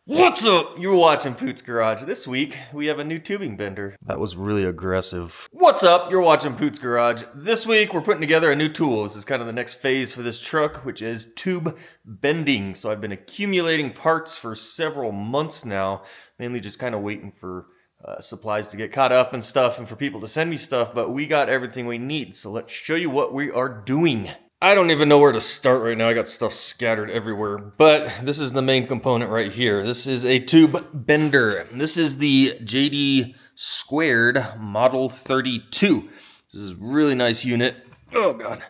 What's up? You're watching Poots Garage. This week, we have a new tubing bender. That was really aggressive. What's up? You're watching Poots Garage. This week, we're putting together a new tool. This is kind of the next phase for this truck, which is tube bending. So I've been accumulating parts for several months now, mainly just kind of waiting for supplies to get caught up and stuff and for people to send me stuff, but we got everything we need. So let's show you what we are doing. I don't even know where to start right now. I got stuff scattered everywhere, but this is the main component right here. This is a tube bender. This is the JD2 Model 32. This is a really nice unit. Oh God.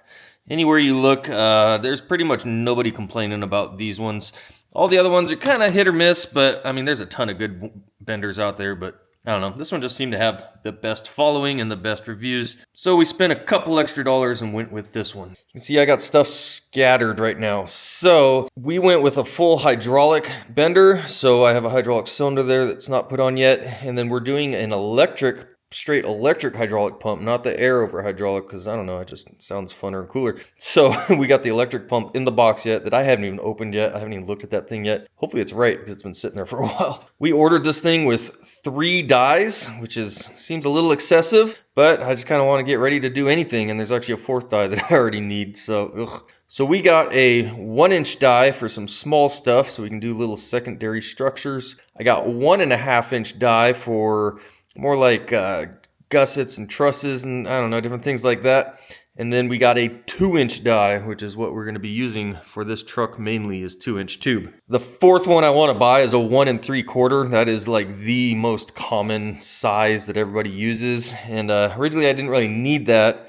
Anywhere you look, there's pretty much nobody complaining about these ones. All the other ones are kind of hit or miss, but I mean, there's a ton of good benders out there, but I don't know. This one just seemed to have the best following and the best reviews. So we spent a couple extra dollars and went with this one. You can see I got stuff scattered right now. So we went with a full hydraulic bender. So I have a hydraulic cylinder there that's not put on yet. And then we're doing an straight electric hydraulic pump, not the air over hydraulic, because I don't know, it just sounds funner and cooler. So we got the electric pump in the box yet that I haven't even opened yet. I haven't even looked at that thing yet. Hopefully it's right because it's been sitting there for a while. We ordered this thing with 3 dies, which seems a little excessive, but I just kind of want to get ready to do anything, and there's actually a 4th die that I already need, so So we got a 1-inch die for some small stuff so we can do little secondary structures. I got 1.5-inch die for more like gussets and trusses and I don't know, different things like that. And then we got a 2-inch die, which is what we're going to be using for this truck mainly, is 2-inch tube. The 4th one I want to buy is a 1 3/4. That is like the most common size that everybody uses. And originally I didn't really need that,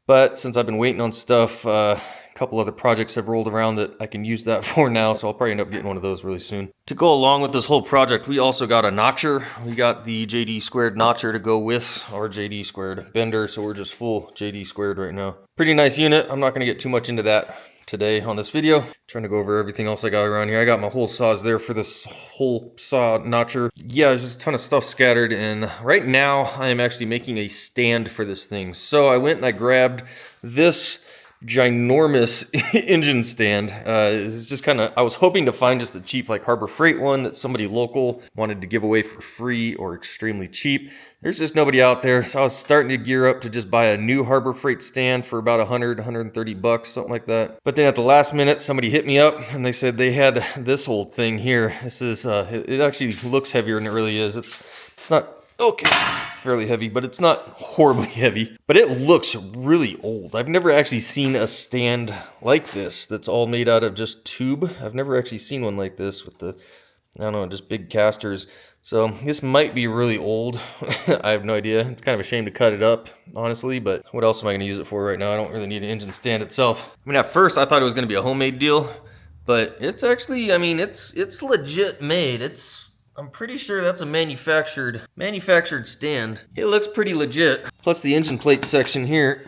but since I've been waiting on stuff, a couple other projects have rolled around that I can use that for now, so I'll probably end up getting one of those really soon. To go along with this whole project, we also got a notcher. We got the JD2 notcher to go with our JD2 bender, so we're just full JD2 right now. Pretty nice unit. I'm not going to get too much into that today on this video. Trying to go over everything else I got around here. I got my whole saws there for this whole saw notcher. Yeah, there's just a ton of stuff scattered, and right now I am actually making a stand for this thing. So I went and I grabbed this ginormous engine stand. It's just kind of, I was hoping to find just a cheap like Harbor Freight one that somebody local wanted to give away for free or extremely cheap. There's just nobody out there, so I was starting to gear up to just buy a new Harbor Freight stand for about 130 bucks, something like that. But then at the last minute, somebody hit me up and they said they had this old thing here. This is it actually looks heavier than it really is. It's not, okay, it's fairly heavy, but it's not horribly heavy. But it looks really old. I've never actually seen a stand like this that's all made out of just tube. I've never actually seen one like this with the, I don't know, just big casters. So this might be really old. I have no idea. It's kind of a shame to cut it up, honestly, but what else am I going to use it for right now? I don't really need an engine stand itself. I mean, at first I thought it was going to be a homemade deal, but it's actually, I mean, it's legit made. I'm pretty sure that's a manufactured stand. It looks pretty legit. Plus the engine plate section here,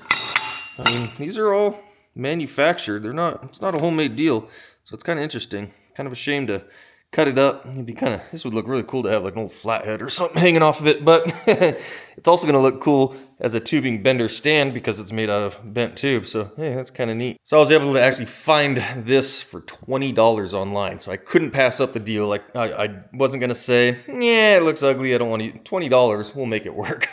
I mean, these are all manufactured. It's not a homemade deal. So it's kind of interesting. Kind of a shame to cut it up. This would look really cool to have like an old flathead or something hanging off of it, but it's also gonna look cool as a tubing bender stand because it's made out of bent tube. So hey, that's kind of neat. So I was able to actually find this for $20 online. So I couldn't pass up the deal. Like I wasn't gonna say, yeah, it looks ugly, I don't want to eat. $20, we'll make it work.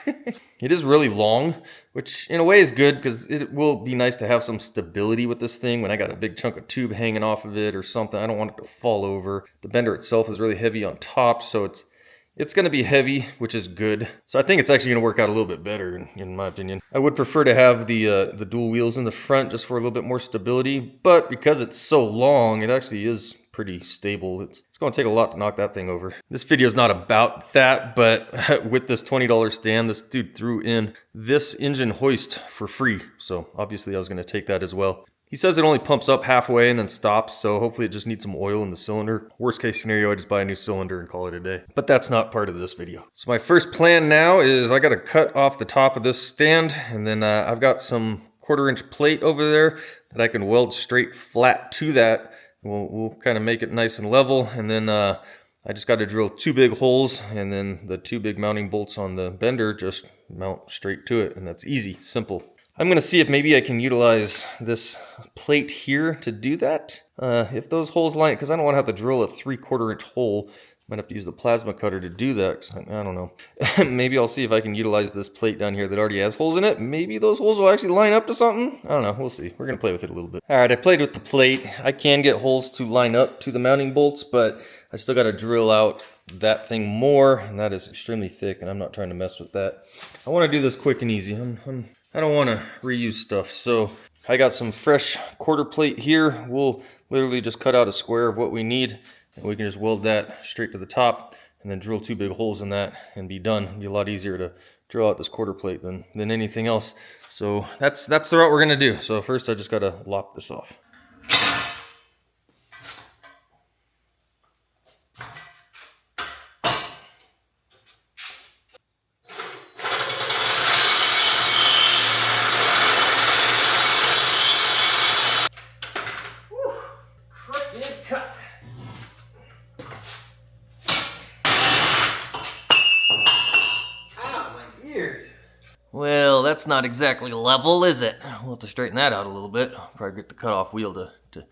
It is really long, which in a way is good because it will be nice to have some stability with this thing when I got a big chunk of tube hanging off of it or something. I don't want it to fall over. The bender itself is really heavy on top, so it's going to be heavy, which is good. So I think it's actually going to work out a little bit better, in my opinion. I would prefer to have the dual wheels in the front just for a little bit more stability, but because it's so long, it actually is pretty stable. It's going to take a lot to knock that thing over. This video is not about that, but with this $20 stand, this dude threw in this engine hoist for free. So obviously I was going to take that as well. He says it only pumps up halfway and then stops, so hopefully it just needs some oil in the cylinder. Worst case scenario, I just buy a new cylinder and call it a day. But that's not part of this video. So my first plan now is I got to cut off the top of this stand, and then I've got some 1/4-inch plate over there that I can weld straight flat to that. We'll kind of make it nice and level, and then I just got to drill 2 big holes, and then the 2 big mounting bolts on the bender just mount straight to it, and that's easy, simple. I'm going to see if maybe I can utilize this plate here to do that. If those holes line, because I don't want to have to drill a 3/4 inch hole. Might have to use the plasma cutter to do that, 'cause I don't know. Maybe I'll see if I can utilize this plate down here that already has holes in it. Maybe those holes will actually line up to something. I don't know, we'll see. We're gonna play with it a little bit. All right, I played with the plate. I can get holes to line up to the mounting bolts, but I still gotta drill out that thing more, and that is extremely thick, and I'm not trying to mess with that. I wanna do this quick and easy. I don't wanna reuse stuff, so I got some fresh quarter plate here. We'll literally just cut out a square of what we need, and we can just weld that straight to the top and then drill 2 big holes in that and be done. It'll be a lot easier to drill out this quarter plate than anything else. So that's the route we're gonna do. So first I just gotta lop this off. Well, that's not exactly level, is it? We'll have to straighten that out a little bit. Probably get the cutoff wheel to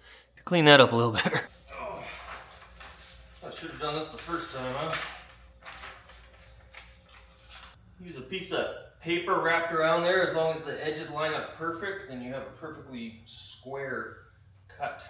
clean that up a little better. Oh, I should have done this the first time, huh? Use a piece of paper wrapped around there. As long as the edges line up perfect, then you have a perfectly square cut.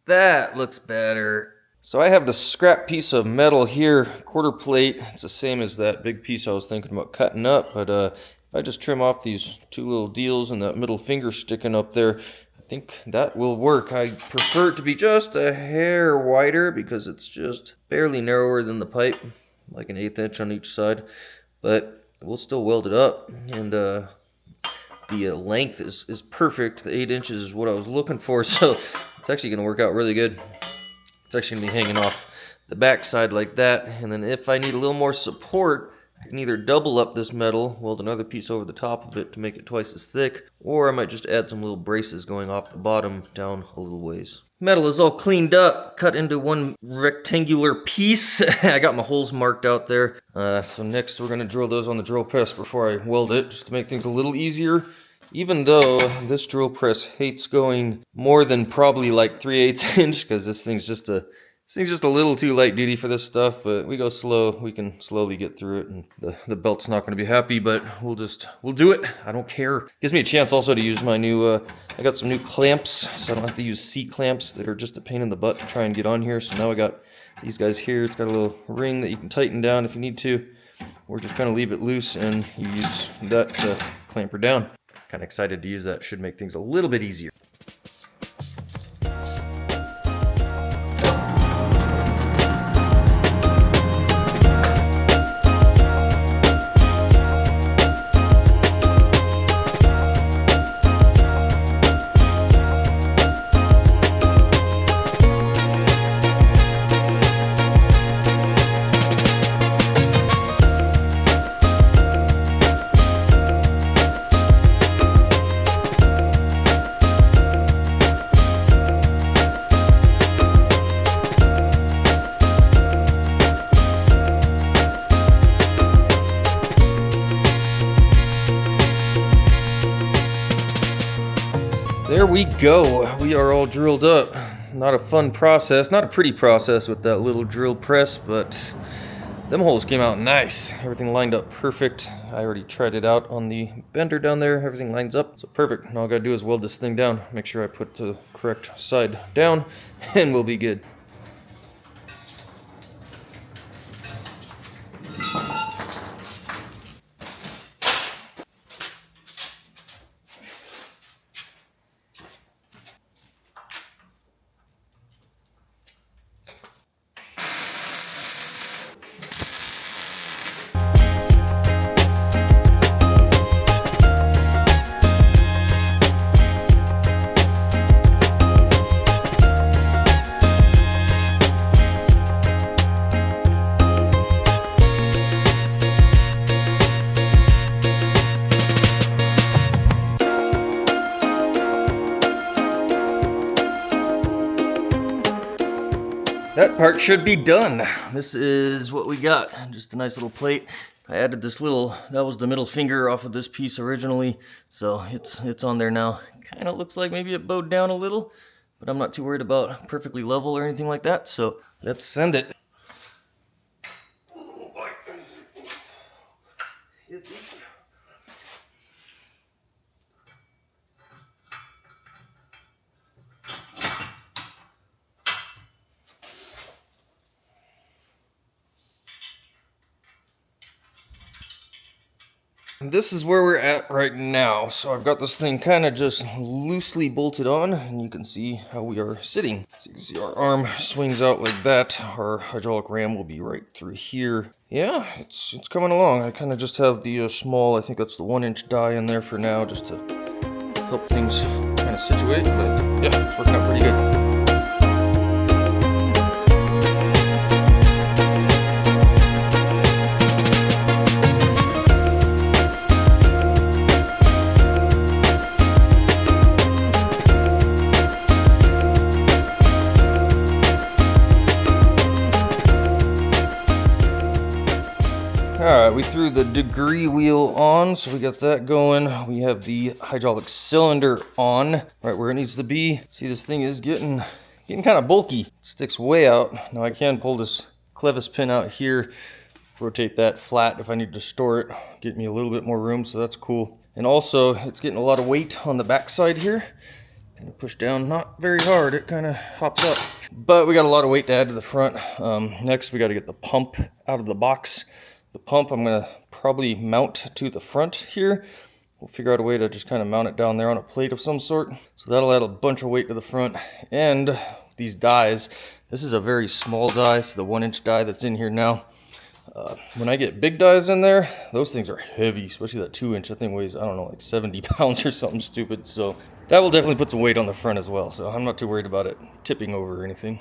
That looks better. So I have the scrap piece of metal here, quarter plate. It's the same as that big piece I was thinking about cutting up, but if I just trim off these 2 little deals and that middle finger sticking up there, I think that will work. I prefer it to be just a hair wider because it's just barely narrower than the pipe, like an 1/8 inch on each side, but we'll still weld it up, and the length is perfect. The 8 inches is what I was looking for, so it's actually going to work out really good. It's actually going to be hanging off the back side like that, and then if I need a little more support, I can either double up this metal, weld another piece over the top of it to make it twice as thick, or I might just add some little braces going off the bottom down a little ways. Metal is all cleaned up, cut into one rectangular piece. I got my holes marked out there. So next we're going to drill those on the drill press before I weld it, just to make things a little easier. Even though this drill press hates going more than probably like 3/8 inch, because this thing's just a little too light duty for this stuff, but we go slow, we can slowly get through it, and the belt's not going to be happy, but we'll do it. I don't care. Gives me a chance also to use my new, I got some new clamps, so I don't have to use C-clamps that are just a pain in the butt to try and get on here. So now I got these guys here. It's got a little ring that you can tighten down if you need to, or just kind of leave it loose and you use that to clamp her down. Kind of excited to use that. Should make things a little bit easier. There we go. We are all drilled up. Not a fun process, not a pretty process with that little drill press, but them holes came out nice. Everything lined up perfect. I already tried it out on the bender down there. Everything lines up, so perfect. Now all I gotta do is weld this thing down. Make sure I put the correct side down, and we'll be good. That part should be done. This is what we got, just a nice little plate. I added this little, that was the middle finger off of this piece originally, so it's on there now. Kind of looks like maybe it bowed down a little, but I'm not too worried about perfectly level or anything like that, so let's send it. Oh boy. This is where we're at right now. So I've got this thing kind of just loosely bolted on, and you can see how we are sitting. So you can see our arm swings out like that. Our hydraulic ram will be right through here. Yeah, it's coming along. I kind of just have the small, I think that's the 1-inch die in there for now, just to help things kind of situate. But yeah, it's working out pretty good. Alright, we threw the degree wheel on, so we got that going. We have the hydraulic cylinder on, right where it needs to be. See, this thing is getting kind of bulky. It sticks way out. Now I can pull this clevis pin out here, rotate that flat if I need to store it, get me a little bit more room, so that's cool. And also, it's getting a lot of weight on the backside here. Kind of push down, not very hard, it kind of hops up. But we got a lot of weight to add to the front. Next, we got to get the pump out of the box. The pump I'm going to probably mount to the front here. We'll figure out a way to just kind of mount it down there on a plate of some sort. So that'll add a bunch of weight to the front. And these dies, this is a very small die, so the 1-inch die that's in here now. When I get big dies in there, those things are heavy, especially that 2-inch. That thing weighs, I don't know, like 70 pounds or something stupid. So that will definitely put some weight on the front as well. So I'm not too worried about it tipping over or anything.